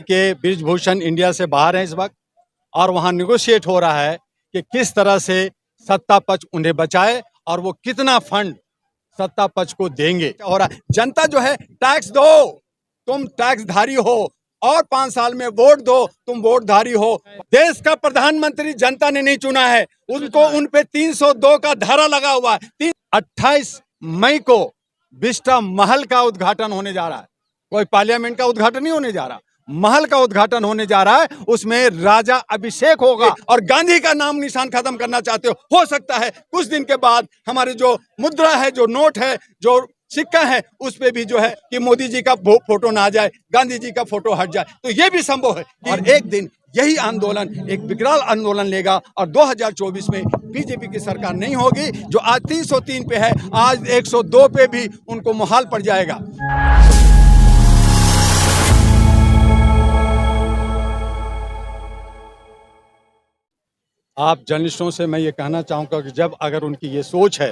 कि बृजभूषण इंडिया से बाहर हैं इस वक्त, और वहां निगोशिएट हो रहा है कि किस तरह से सत्ता पक्ष उन्हें बचाए और वो कितना फंड सत्ता पक्ष को देंगे। और जनता जो है टैक्स दो, तुम टैक्सधारी हो, और 5 साल में वोट दो, तुम वोटधारी हो। देश का प्रधानमंत्री जनता ने नहीं चुना है, उनको उन पे 302 का धारा लगा हुआ है। 28 मई को बिस्टा महल का उद्घाटन होने जा रहा है, कोई पार्लियामेंट का उद्घाटन नहीं होने जा रहा, महल का उद्घाटन होने जा रहा है। उसमें राजा अभिषेक होगा। और गांधी का नाम निशान खत्म करना चाहते हो सकता है कुछ दिन के बाद हमारे जो मुद्रा है, जो नोट है, जो सिक्का है, उस पे भी जो है कि मोदी जी का फोटो ना आ जाए, गांधी जी का फोटो हट जाए, तो ये भी संभव है। और एक दिन यही आंदोलन एक विकराल आंदोलन लेगा और 2024 में बीजेपी की सरकार नहीं होगी। जो आज 303 पे है, आज 102 पे भी उनको मुहाल पड़ जाएगा। आप जर्नलिस्टों से मैं ये कहना चाहूँगा कि जब अगर उनकी ये सोच है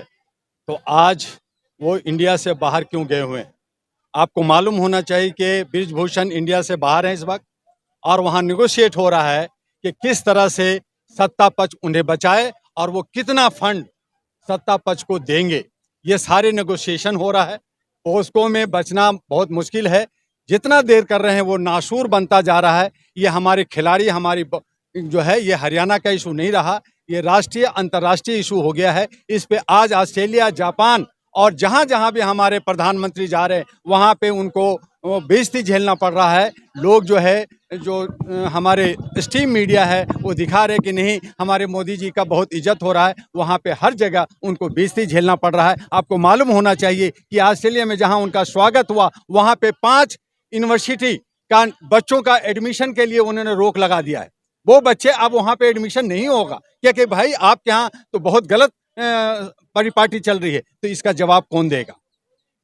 तो आज वो इंडिया से बाहर क्यों गए हुए हैं। आपको मालूम होना चाहिए कि बृजभूषण इंडिया से बाहर हैं इस वक्त, और वहाँ निगोशिएट हो रहा है कि किस तरह से सत्ता पक्ष उन्हें बचाए और वो कितना फंड सत्ता पक्ष को देंगे। ये सारे नेगोशिएशन हो रहा है। पोस्को में बचना बहुत मुश्किल है, जितना देर कर रहे हैं वो नासूर बनता जा रहा है। ये हमारे खिलाड़ी, हमारी जो है, ये हरियाणा का इशू नहीं रहा, ये राष्ट्रीय अंतर्राष्ट्रीय इशू हो गया है। इस पे आज ऑस्ट्रेलिया, जापान और जहाँ जहाँ भी हमारे प्रधानमंत्री जा रहे हैं वहाँ पे उनको बेइज्जती झेलना पड़ रहा है। लोग जो है, जो हमारे स्ट्रीम मीडिया है, वो दिखा रहे कि नहीं हमारे मोदी जी का बहुत इज्जत हो रहा है, वहाँ पे हर जगह उनको बेइज्जती झेलना पड़ रहा है। आपको मालूम होना चाहिए कि ऑस्ट्रेलिया में जहाँ उनका स्वागत हुआ वहाँ पे 5 यूनिवर्सिटी का बच्चों का एडमिशन के लिए उन्होंने रोक लगा दिया है। वो बच्चे अब वहाँ पे एडमिशन नहीं होगा, क्योंकि भाई आपके यहाँ तो बहुत गलत परिपाटी चल रही है। तो इसका जवाब कौन देगा?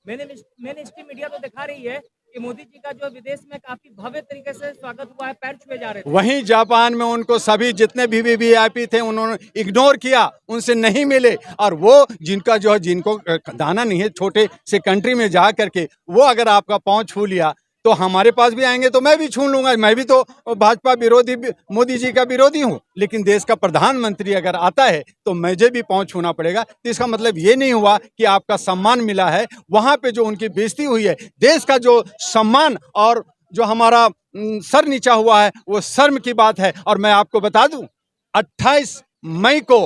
मैंने स्ट्रीम मीडिया तो दिखा रही है कि मोदी जी का जो विदेश में काफी भव्य तरीके से स्वागत हुआ है, पैर छुए जा रहे थे। वहीं जापान में उनको सभी जितने भी वीआईपी थे उन्होंने इग्नोर किया, उनसे नहीं मिले। और वो जिनका जो है, जिनको दाना नहीं है, छोटे से कंट्री में जा करके वो अगर आपका पाँव छू लिया तो हमारे पास भी आएंगे तो मैं भी छू लूंगा। मैं भी तो भाजपा विरोधी, मोदी जी का विरोधी हूँ, लेकिन देश का प्रधानमंत्री अगर आता है तो मुझे भी पाँव छूना पड़ेगा। तो इसका मतलब ये नहीं हुआ कि आपका सम्मान मिला है। वहाँ पे जो उनकी बेइज्जती हुई है, देश का जो सम्मान और जो हमारा सर नीचा हुआ है, वो शर्म की बात है। और मैं आपको बता दूं, 28 मई को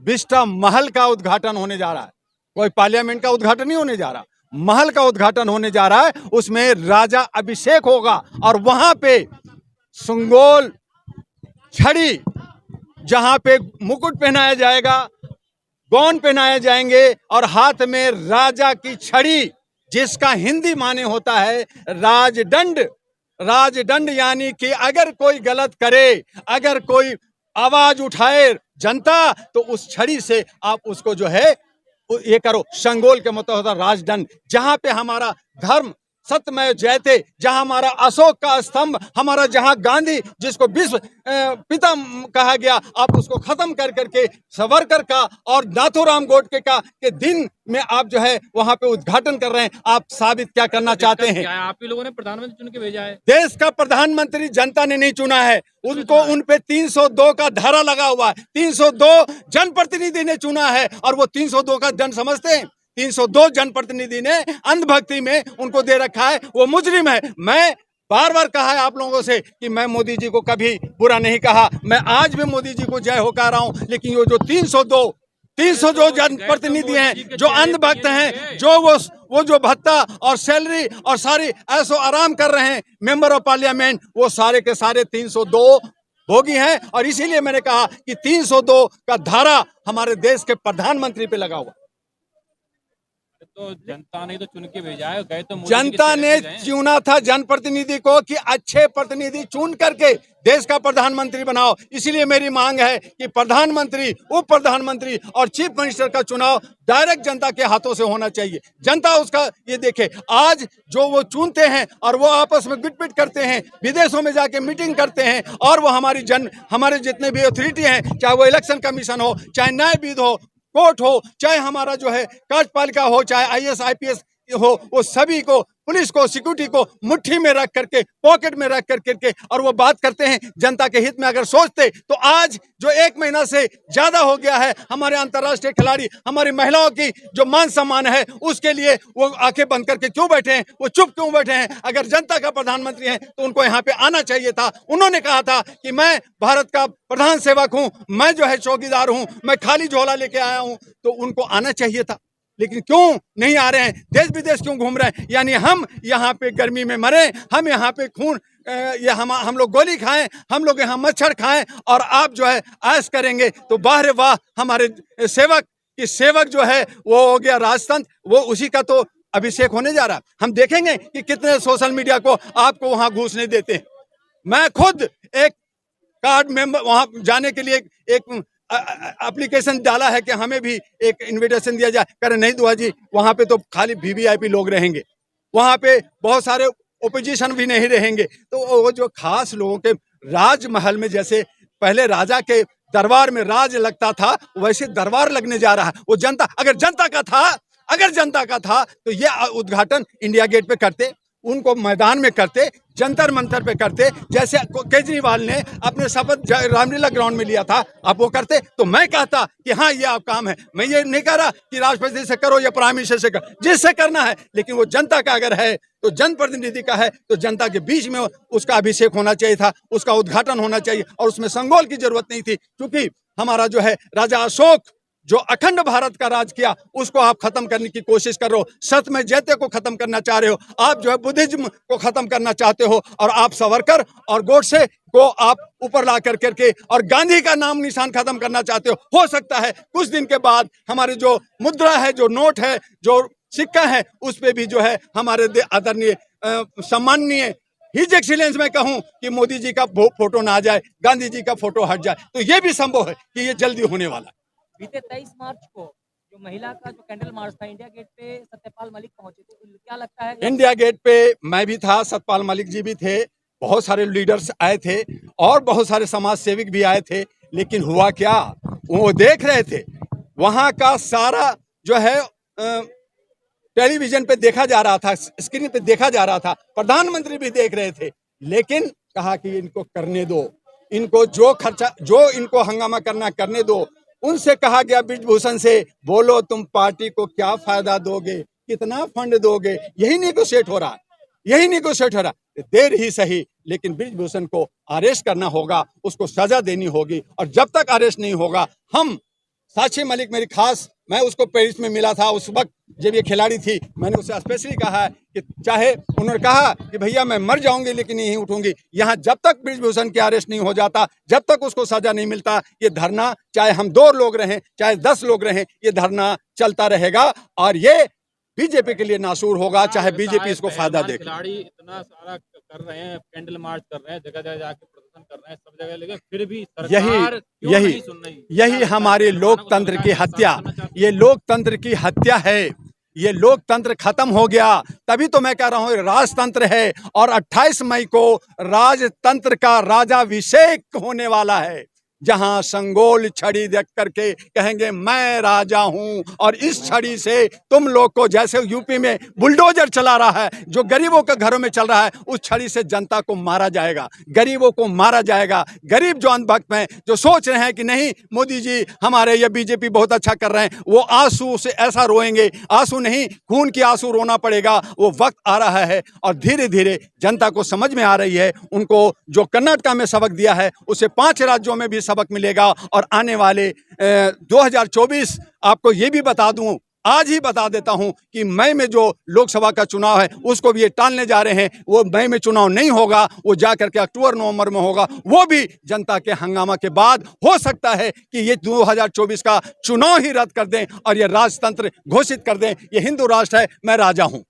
बिस्टा महल का उद्घाटन होने जा रहा है, कोई पार्लियामेंट का उद्घाटन नहीं होने जा रहा, महल का उद्घाटन होने जा रहा है। उसमें राजा अभिषेक होगा और वहां पे सुंगोल छड़ी, जहां पे मुकुट पहनाया जाएगा, गौन पहनाए जाएंगे और हाथ में राजा की छड़ी, जिसका हिंदी माने होता है राजदंड। राजदंड यानी कि अगर कोई गलत करे, अगर कोई आवाज उठाए जनता, तो उस छड़ी से आप उसको जो है ये करो। संगोल के मतलब होता राजदंड, जहां पे हमारा धर्म सत्यमेव जयते, जहां हमारा अशोक का स्तंभ, हमारा जहां गांधी जिसको विश्व पिता कहा गया, आप उसको खत्म कर करके सावरकर का और नाथूराम गोडसे का के दिन में आप जो है वहां पे उद्घाटन कर रहे हैं। आप साबित क्या करना चाहते हैं? आप ही लोगों ने प्रधानमंत्री चुन के भेजा है। देश का प्रधानमंत्री जनता ने नहीं चुना है, उनको उन पे 302 का धारा लगा हुआ है। 302 जनप्रतिनिधि ने चुना है, और वो 302 का जन समझते हैं। 302 जनप्रतिनिधि ने अंधभक्ति में उनको दे रखा है, वो मुजरिम है। मैं बार बार कहा है आप लोगों से कि मैं मोदी जी को कभी बुरा नहीं कहा, मैं आज भी मोदी जी को जय हो कह रहा हूं। लेकिन वो जो 302 जनप्रतिनिधि हैं, जो अंधभक्त हैं, जो वो जो भत्ता और सैलरी और सारी ऐसो आराम कर रहे हैं मेंबर ऑफ पार्लियामेंट, वो सारे के सारे 302 भोगी हैं। और इसीलिए मैंने कहा कि 302 का धारा हमारे देश के प्रधानमंत्री पे लगा हुआ। तो जनता ने तो चुन के भेजा है, गए तो जनता ने चुना था जनप्रतिनिधि को कि अच्छे प्रतिनिधि चुन करके देश का प्रधानमंत्री बनाओ। इसीलिए मेरी मांग है कि प्रधानमंत्री, उप प्रधानमंत्री और चीफ मिनिस्टर का चुनाव डायरेक्ट जनता के हाथों से होना चाहिए। जनता उसका ये देखे। आज जो वो चुनते हैं और वो आपस में बिटपिट करते हैं, विदेशों में जाके मीटिंग करते हैं, और वो हमारे जितने भी अथॉरिटी हैं, चाहे वो इलेक्शन कमीशन हो, चाहे न्यायविद हो, कोर्ट हो, चाहे हमारा जो है कार्यपालिका हो, चाहे IAS IPS हो, वो सभी को पुलिस को, सिक्योरिटी को मुट्ठी में रख करके, पॉकेट में रख करके और वो बात करते हैं जनता के हित में। अगर सोचते तो आज जो 1 महीना से ज्यादा हो गया है, हमारे अंतर्राष्ट्रीय खिलाड़ी, हमारी महिलाओं की जो मान सम्मान है, उसके लिए वो आंखें बंद करके क्यों बैठे हैं, वो चुप क्यों बैठे हैं? अगर जनता का प्रधानमंत्री है तो उनको यहाँ पे आना चाहिए था। उन्होंने कहा था कि मैं भारत का प्रधान सेवक हूं, मैं जो है चौकीदार हूं, मैं खाली झोला लेके आया हूं, तो उनको आना चाहिए था। लेकिन क्यों नहीं आ रहे हैं? देश विदेश क्यों घूम रहे हैं? यानी हम यहाँ पे गर्मी में मरे, हम यहाँ पे खून ये हम लोग गोली खाएं, हम लोग यहाँ मच्छर खाएं और आप जो है ऐश करेंगे, तो वाह रे वाह, हमारे सेवक कि सेवक जो है वो हो गया राजतंत्र, वो उसी का तो अभिषेक होने जा रहा। हम देखेंगे कि कितने सोशल मीडिया को आपको वहां घुसने देते हैं। मैं खुद एक कार्ड मेंबर वहां जाने के लिए एक एप्लीकेशन डाला है कि हमें भी एक इनविटेशन दिया जाए। कह रहे नहीं दुआ जी, वहां पे तो खाली वीवीआईपी लोग रहेंगे, वहां पे बहुत सारे ओपोजिशन भी नहीं रहेंगे। तो वो जो खास लोगों के राजमहल में, जैसे पहले राजा के दरबार में राज लगता था, वैसे दरबार लगने जा रहा है। वो जनता, अगर जनता का था तो ये उद्घाटन इंडिया गेट पे करते, उनको मैदान में करते, जंतर मंतर पे करते, जैसे केजरीवाल ने अपने शपथ रामलीला ग्राउंड में लिया था, आप वो करते। तो मैं कहता कि हाँ ये आप काम है। मैं ये नहीं कह रहा कि राष्ट्रपति से करो या प्राइम मिनिस्टर से करो, जिससे करना है, लेकिन वो जनता का अगर है तो जनप्रतिनिधि का है तो जनता के बीच में उसका अभिषेक होना चाहिए था, उसका उद्घाटन होना चाहिए। और उसमें संगोल की जरूरत नहीं थी, क्योंकि हमारा जो है राजा अशोक जो अखंड भारत का राज किया, उसको आप खत्म करने की कोशिश कर रहे हो। सत में जैते को खत्म करना चाह रहे हो, आप जो है बुद्धिज्म को खत्म करना चाहते हो, और आप सावरकर और गोडसे को आप ऊपर ला करके और गांधी का नाम निशान खत्म करना चाहते हो सकता है कुछ दिन के बाद हमारी जो मुद्रा है, जो नोट है, जो सिक्का है, उस पे भी जो है हमारे आदरणीय सम्माननीय हिज एक्सीलेंस में कहूं कि मोदी जी का फोटो ना आ जाए, गांधी जी का फोटो हट जाए। तो ये भी संभव है कि ये जल्दी होने वाला है। बीते 23 मार्च को जो महिला का जो कैंडल मार्च था, इंडिया गेट पे सत्यपाल मलिक पहुंचे थे, क्या लगता है? इंडिया गेट पे मैं भी था, सत्यपाल मलिक जी भी थे, बहुत सारे लीडर्स आए थे और बहुत सारे समाज सेवक भी आए थे। लेकिन हुआ क्या, वो देख रहे थे, वहां का सारा जो है टेलीविजन पे देखा जा रहा था, स्क्रीन पे देखा जा रहा था, प्रधानमंत्री भी देख रहे थे। लेकिन कहा कि इनको करने दो, इनको जो खर्चा, जो इनको हंगामा करना करने दो। उनसे कहा गया ब्रिजभूषण से, बोलो तुम पार्टी को क्या फायदा दोगे, कितना फंड दोगे, यही नेगोशिएट हो रहा, यही नेगोशिएट हो रहा। देर ही सही, लेकिन ब्रिजभूषण को अरेस्ट करना होगा, उसको सजा देनी होगी। और जब तक अरेस्ट नहीं होगा, हम साक्षी मलिक मेरी खास, मैं उसको पेरिस में मिला था उस वक्त जब ये खिलाड़ी थी, मैंने उससे स्पेशली कहा है कि चाहे, उन्होंने कहा कि भैया मैं मर जाऊंगी लेकिन नहीं उठूंगी। यहाँ जब तक ब्रिजभूषण की अरेस्ट नहीं हो जाता, जब तक उसको सजा नहीं मिलता, ये धरना, चाहे हम 2 लोग रहें, चाहे 10 लोग रहें, ये धरना चलता रहेगा। और ये बीजेपी के लिए नासूर होगा, चाहे बीजेपी इसको फायदा दे। खिलाड़ी इतना सारा कर रहे हैं, कैंडल मार्च कर रहे हैं, जगह जगह जाके प्रदर्शन कर रहे हैं सब जगह, लेकिन फिर भी सरकार क्यों नहीं सुन रही? यही हमारे लोकतंत्र की हत्या, ये लोकतंत्र की हत्या है, ये लोकतंत्र खत्म हो गया। तभी तो मैं कह रहा हूँ राजतंत्र है, और 28 मई को राजतंत्र का राजाभिषेक होने वाला है, जहां संगोल छड़ी देख करके कहेंगे मैं राजा हूं, और इस छड़ी से तुम लोग को, जैसे यूपी में बुलडोजर चला रहा है, जो गरीबों के घरों में चल रहा है, उस छड़ी से जनता को मारा जाएगा, गरीबों को मारा जाएगा। गरीब जो अंधभक्त हैं, जो सोच रहे हैं कि नहीं मोदी जी हमारे या बीजेपी बहुत अच्छा कर रहे हैं, वो आंसू से ऐसा रोएंगे, आंसू नहीं खून की आंसू रोना पड़ेगा। वो वक्त आ रहा है और धीरे धीरे जनता को समझ में आ रही है। उनको जो कर्नाटक में सबक दिया है, उसे 5 राज्यों में भी सबक मिलेगा। और आने वाले 2024, आपको ये भी बता दूं, आज ही बता देता हूं कि मई में जो लोकसभा का चुनाव है, उसको भी ये टालने जा रहे हैं। वो मई में चुनाव नहीं होगा, वो जाकर के अक्टूबर नवंबर में होगा, वो भी जनता के हंगामा के बाद। हो सकता है कि ये 2024 का चुनाव ही रद्द कर दें और ये राजतंत्र घोषित कर दें, ये हिंदू राष्ट्र है, मैं राजा हूं।